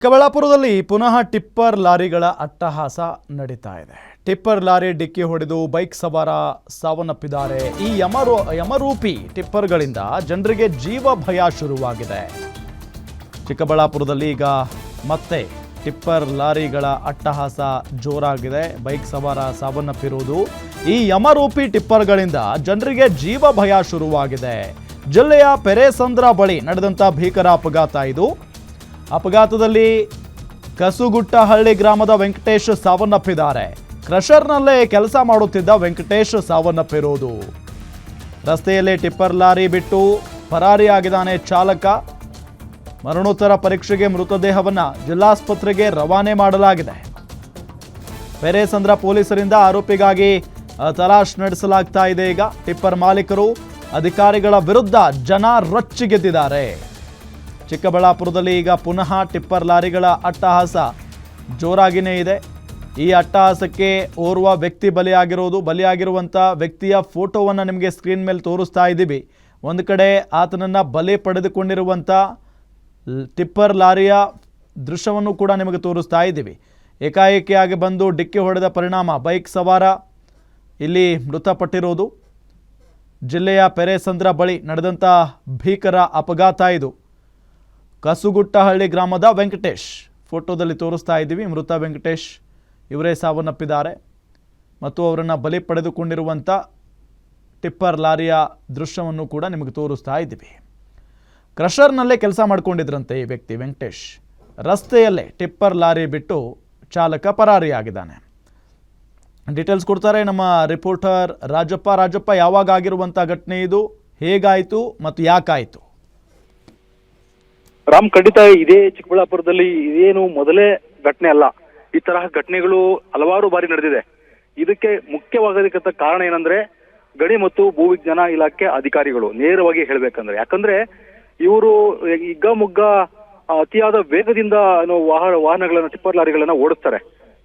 ಚಿಕ್ಕಬಳ್ಳಾಪುರದಲ್ಲಿ ಪುನಃ ಟಿಪ್ಪರ್ ಲಾರಿಗಳ ಅಟ್ಟಹಾಸ ನಡೀತಾ ಇದೆ. ಟಿಪ್ಪರ್ ಲಾರಿ ಡಿಕ್ಕಿ ಹೊಡೆದು ಬೈಕ್ ಸವಾರ ಸಾವನ್ನಪ್ಪಿದ್ದಾರೆ. ಈ ಯಮರೂಪಿ ಟಿಪ್ಪರ್ಗಳಿಂದ ಜನರಿಗೆ ಜೀವ ಭಯ ಶುರುವಾಗಿದೆ. ಚಿಕ್ಕಬಳ್ಳಾಪುರದಲ್ಲಿ ಈಗ ಮತ್ತೆ ಟಿಪ್ಪರ್ ಲಾರಿಗಳ ಅಟ್ಟಹಾಸ ಜೋರಾಗಿದೆ. ಬೈಕ್ ಸವಾರ ಸಾವನ್ನಪ್ಪಿರುವುದು ಈ ಯಮರೂಪಿ ಟಿಪ್ಪರ್ಗಳಿಂದ ಜನರಿಗೆ ಜೀವ ಭಯ ಶುರುವಾಗಿದೆ. ಜಿಲ್ಲೆಯ ಪೆರೇಸಂದ್ರ ಬಳಿ ನಡೆದಂಥ ಭೀಕರ ಅಪಘಾತ ಇದು. ಅಪಘಾತದಲ್ಲಿ ಕಸುಗುಟ್ಟಹಳ್ಳಿ ಗ್ರಾಮದ ವೆಂಕಟೇಶ್ ಸಾವನ್ನಪ್ಪಿದ್ದಾರೆ. ಕ್ರಷರ್ನಲ್ಲೇ ಕೆಲಸ ಮಾಡುತ್ತಿದ್ದ ವೆಂಕಟೇಶ್ ಸಾವನ್ನಪ್ಪಿರುವುದು. ರಸ್ತೆಯಲ್ಲೇ ಟಿಪ್ಪರ್ ಲಾರಿ ಬಿಟ್ಟು ಪರಾರಿಯಾಗಿದ್ದಾನೆ ಚಾಲಕ. ಮರಣೋತ್ತರ ಪರೀಕ್ಷೆಗೆ ಮೃತದೇಹವನ್ನು ಜಿಲ್ಲಾಸ್ಪತ್ರೆಗೆ ರವಾನೆ ಮಾಡಲಾಗಿದೆ. ಪೆರೇಸಂದ್ರ ಪೊಲೀಸರಿಂದ ಆರೋಪಿಗಾಗಿ ತಲಾಶ್ ನಡೆಸಲಾಗ್ತಾ ಇದೆ. ಈಗ ಟಿಪ್ಪರ್ ಮಾಲೀಕರು ಅಧಿಕಾರಿಗಳ ವಿರುದ್ಧ ಜನ ರೊಚ್ಚಿಗೆದ್ದಿದ್ದಾರೆ. ಚಿಕ್ಕಬಳ್ಳಾಪುರದಲ್ಲಿ ಈಗ ಪುನಃ ಟಿಪ್ಪರ್ ಲಾರಿಗಳ ಅಟ್ಟಹಾಸ ಜೋರಾಗಿಯೇ ಇದೆ. ಈ ಅಟ್ಟಹಾಸಕ್ಕೆ ಓರ್ವ ವ್ಯಕ್ತಿ ಬಲಿಯಾಗಿರುವಂಥ ವ್ಯಕ್ತಿಯ ಫೋಟೋವನ್ನು ನಿಮಗೆ ಸ್ಕ್ರೀನ್ ಮೇಲೆ ತೋರಿಸ್ತಾ ಇದ್ದೀವಿ. ಒಂದು ಕಡೆ ಆತನನ್ನು ಬಲಿ ಪಡೆದುಕೊಂಡಿರುವಂಥ ಟಿಪ್ಪರ್ ಲಾರಿಯ ದೃಶ್ಯವನ್ನು ಕೂಡ ನಿಮಗೆ ತೋರಿಸ್ತಾ ಇದ್ದೀವಿ. ಏಕಾಏಕಿಯಾಗಿ ಬಂದು ಡಿಕ್ಕಿ ಹೊಡೆದ ಪರಿಣಾಮ ಬೈಕ್ ಸವಾರ ಇಲ್ಲಿ ಮೃತಪಟ್ಟಿರೋದು. ಜಿಲ್ಲೆಯ ಪೆರೇಸಂದ್ರ ಬಳಿ ನಡೆದಂಥ ಭೀಕರ ಅಪಘಾತ ಇದು. ಕಸುಗುಟ್ಟಹಳ್ಳಿ ಗ್ರಾಮದ ವೆಂಕಟೇಶ್ ಫೋಟೋದಲ್ಲಿ ತೋರಿಸ್ತಾ ಇದ್ದೀವಿ. ಮೃತ ವೆಂಕಟೇಶ್ ಇವರೇ ಸಾವನ್ನಪ್ಪಿದ್ದಾರೆ ಮತ್ತು ಅವರನ್ನು ಬಲಿ ಪಡೆದುಕೊಂಡಿರುವಂಥ ಟಿಪ್ಪರ್ ಲಾರಿಯ ದೃಶ್ಯವನ್ನು ಕೂಡ ನಿಮಗೆ ತೋರಿಸ್ತಾ ಇದ್ದೀವಿ. ಕ್ರಷರ್ನಲ್ಲೇ ಕೆಲಸ ಮಾಡ್ಕೊಂಡಿದ್ರಂತೆ ಈ ವ್ಯಕ್ತಿ ವೆಂಕಟೇಶ್. ರಸ್ತೆಯಲ್ಲೇ ಟಿಪ್ಪರ್ ಲಾರಿ ಬಿಟ್ಟು ಚಾಲಕ ಪರಾರಿಯಾಗಿದ್ದಾನೆ. ಡೀಟೇಲ್ಸ್ ಕೊಡ್ತಾರೆ ನಮ್ಮ ರಿಪೋರ್ಟರ್ ರಾಜಪ್ಪ, ಯಾವಾಗ ಆಗಿರುವಂಥ ಘಟನೆ ಇದು, ಹೇಗಾಯಿತು ಮತ್ತು ಯಾಕಾಯಿತು? ರಾಮ್, ಖಂಡಿತ ಇದೇ ಚಿಕ್ಕಬಳ್ಳಾಪುರದಲ್ಲಿ ಇದೇನು ಮೊದಲೇ ಘಟನೆ ಅಲ್ಲ. ಈ ತರಹ ಘಟನೆಗಳು ಹಲವಾರು ಬಾರಿ ನಡೆದಿದೆ. ಇದಕ್ಕೆ ಮುಖ್ಯವಾಗೋದಕ್ಕೆ ಕಾರಣ ಏನಂದ್ರೆ ಗಣಿ ಮತ್ತು ಭೂವಿಜ್ಞಾನ ಇಲಾಖೆ ಅಧಿಕಾರಿಗಳು, ನೇರವಾಗಿ ಹೇಳ್ಬೇಕಂದ್ರೆ. ಯಾಕಂದ್ರೆ ಇವರು ಹಿಗ್ಗಾಮುಗ್ಗ ಅತಿಯಾದ ವೇಗದಿಂದ ವಾಹನಗಳನ್ನ ಟಿಪ್ಪರ್ ಲಾರಿಗಳನ್ನ ಓಡಿಸ್ತಾರೆ.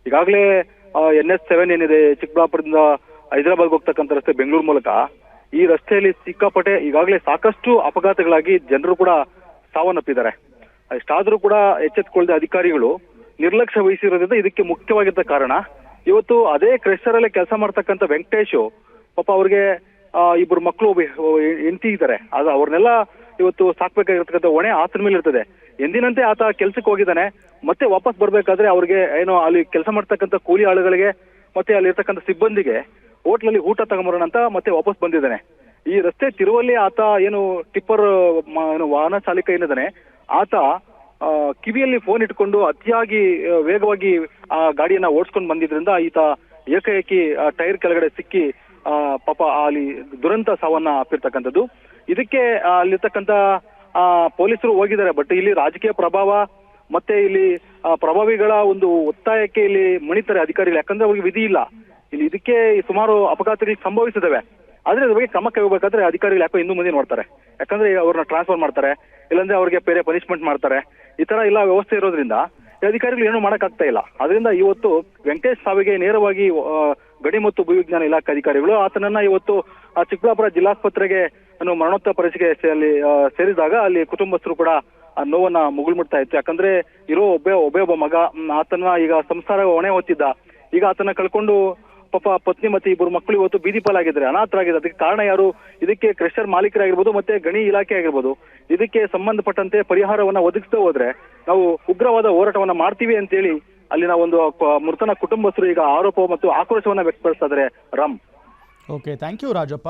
ಈಗಾಗಲೇ NH7 ಏನಿದೆ, ಚಿಕ್ಕಬಳ್ಳಾಪುರದಿಂದ ಹೈದರಾಬಾದ್ಗೆ ಹೋಗ್ತಕ್ಕಂಥ ರಸ್ತೆ ಬೆಂಗಳೂರು ಮೂಲಕ, ಈ ರಸ್ತೆಯಲ್ಲಿ ಸಿಕ್ಕಾಪಟ್ಟೆ ಈಗಾಗಲೇ ಸಾಕಷ್ಟು ಅಪಘಾತಗಳಾಗಿ ಜನರು ಕೂಡ ಸಾವನ್ನಪ್ಪಿದ್ದಾರೆ. ಇಷ್ಟಾದ್ರೂ ಕೂಡ ಎಚ್ಚೆತ್ತುಕೊಳ್ಳದೆ ಅಧಿಕಾರಿಗಳು ನಿರ್ಲಕ್ಷ್ಯ ವಹಿಸಿರೋದ್ರಿಂದ ಇದಕ್ಕೆ ಮುಖ್ಯವಾಗಿದ್ದ ಕಾರಣ. ಇವತ್ತು ಅದೇ ಕ್ರೆಷರ್ ಕೆಲಸ ಮಾಡ್ತಕ್ಕಂಥ ವೆಂಕಟೇಶ್ ಪಾಪ ಅವ್ರಿಗೆ ಇಬ್ಬರು ಮಕ್ಕಳು, ಹೆಂಡತಿ ಇದ್ದಾರೆ. ಅದು ಅವ್ರನ್ನೆಲ್ಲ ಇವತ್ತು ಸಾಕ್ಬೇಕಾಗಿರ್ತಕ್ಕಂಥ ಹೊಣೆ ಆತನ ಮೇಲೆ ಇರ್ತದೆ. ಎಂದಿನಂತೆ ಆತ ಕೆಲ್ಸಕ್ಕೆ ಹೋಗಿದ್ದಾನೆ. ಮತ್ತೆ ವಾಪಸ್ ಬರ್ಬೇಕಾದ್ರೆ ಅವ್ರಿಗೆ ಏನೋ ಅಲ್ಲಿ ಕೆಲಸ ಮಾಡ್ತಕ್ಕಂಥ ಕೂಲಿ ಆಳುಗಳಿಗೆ ಮತ್ತೆ ಅಲ್ಲಿ ಇರ್ತಕ್ಕಂಥ ಸಿಬ್ಬಂದಿಗೆ ಹೋಟ್ಲಲ್ಲಿ ಊಟ ತಗೊಂಬರೋಣ ಅಂತ ಮತ್ತೆ ವಾಪಸ್ ಬಂದಿದ್ದಾನೆ. ಈ ರಸ್ತೆ ತಿರುವಲ್ಲಿ ಆತ ಏನು ಟಿಪ್ಪರ್ ವಾಹನ ಚಾಲಕ ಏನಿದ್ದಾನೆ, ಆತ ಕಿವಿಯಲ್ಲಿ ಫೋನ್ ಇಟ್ಕೊಂಡು ಅತಿಯಾಗಿ ವೇಗವಾಗಿ ಆ ಗಾಡಿಯನ್ನ ಓಡಿಸ್ಕೊಂಡು ಬಂದಿದ್ರಿಂದ ಈತ ಏಕಾಏಕಿ ಟೈರ್ ಕೆಳಗಡೆ ಸಿಕ್ಕಿ ಪಾಪ ಅಲ್ಲಿ ದುರಂತ ಸಾವನ್ನ ಅಪ್ಪಿರ್ತಕ್ಕಂಥದ್ದು. ಇದಕ್ಕೆ ಅಲ್ಲಿರ್ತಕ್ಕಂಥ ಪೊಲೀಸರು ಹೋಗಿದ್ದಾರೆ. ಬಟ್ ಇಲ್ಲಿ ರಾಜಕೀಯ ಪ್ರಭಾವ ಮತ್ತೆ ಇಲ್ಲಿ ಪ್ರಭಾವಿಗಳ ಒಂದು ಒತ್ತಾಯಕ್ಕೆ ಇಲ್ಲಿ ಮಣಿತಾರೆ ಅಧಿಕಾರಿಗಳು. ಯಾಕಂದ್ರೆ ಅವ್ರಿಗೆ ವಿಧಿ ಇಲ್ಲ. ಇಲ್ಲಿ ಇದಕ್ಕೆ ಸುಮಾರು ಅಪಘಾತಗಳು ಸಂಭವಿಸಿದವೆ. ಆದ್ರೆ ಅದ್ರ ಬಗ್ಗೆ ಕ್ರಮ ಕೈಗೊಳ್ಬೇಕಾದ್ರೆ ಅಧಿಕಾರಿಗಳು ಯಾಕೋ ಇನ್ನೂ ಮುಂದೆ ನೋಡ್ತಾರೆ. ಯಾಕಂದ್ರೆ ಅವ್ರನ್ನ ಟ್ರಾನ್ಸ್ಫರ್ ಮಾಡ್ತಾರೆ, ಇಲ್ಲಾಂದ್ರೆ ಅವ್ರಿಗೆ ಬೇರೆ ಪನಿಷ್ಮೆಂಟ್ ಮಾಡ್ತಾರೆ. ಈ ತರ ಎಲ್ಲ ವ್ಯವಸ್ಥೆ ಇರೋದ್ರಿಂದ ಅಧಿಕಾರಿಗಳು ಏನೂ ಮಾಡಕ್ಕಾಗ್ತಾ ಇಲ್ಲ. ಅದರಿಂದ ಇವತ್ತು ವೆಂಕಟೇಶ್ ಸಾವಿಗೆ ನೇರವಾಗಿ ಗಣಿ ಮತ್ತು ಭೂವಿಜ್ಞಾನ ಇಲಾಖೆ ಅಧಿಕಾರಿಗಳು ಆತನನ್ನ ಇವತ್ತು ಚಿಕ್ಕಬಳ್ಳಾಪುರ ಜಿಲ್ಲಾಸ್ಪತ್ರೆಗೆ ಮರಣೋತ್ತರ ಪರೀಕ್ಷೆಗೆ ಅಲ್ಲಿ ಸೇರಿದಾಗ ಅಲ್ಲಿ ಕುಟುಂಬಸ್ಥರು ಕೂಡ ಆ ನೋವನ್ನ ಮುಗುಳ್ಮುಡ್ತಾ ಇತ್ತು. ಯಾಕಂದ್ರೆ ಇರೋ ಒಬ್ಬ ಮಗ, ಆತನ ಈಗ ಸಂಸಾರ ಹೊಣೆ ಹೊತ್ತಿದ್ದ. ಈಗ ಆತನ ಕಳ್ಕೊಂಡು ಪಾಪ ಪತ್ನಿ ಮತ್ತೆ ಇಬ್ಬರು ಮಕ್ಕಳು ಇವತ್ತು ಬೀದಿ ಪಾಲಾಗಿದ್ದಾರೆ, ಅನಾಥರಾಗಿದ್ದಾರೆ. ಅದಕ್ಕೆ ಕಾರಣ ಯಾರು? ಇದಕ್ಕೆ ಕ್ರಷರ್ ಮಾಲೀಕರಾಗಿರ್ಬೋದು ಮತ್ತೆ ಗಣಿ ಇಲಾಖೆ ಆಗಿರ್ಬೋದು. ಇದಕ್ಕೆ ಸಂಬಂಧಪಟ್ಟಂತೆ ಪರಿಹಾರವನ್ನ ಒದಗಿಸದೇ ಹೋದ್ರೆ ನಾವು ಉಗ್ರವಾದ ಹೋರಾಟವನ್ನ ಮಾಡ್ತೀವಿ ಅಂತೇಳಿ ಅಲ್ಲಿನ ಒಂದು ಮೃತನ ಕುಟುಂಬಸ್ಥರು ಈಗ ಆರೋಪ ಮತ್ತು ಆಕ್ರೋಶವನ್ನ ವ್ಯಕ್ತಪಡಿಸ್ತಾ ಇದ್ದಾರೆ. Ram, okay, thank you Rajappa.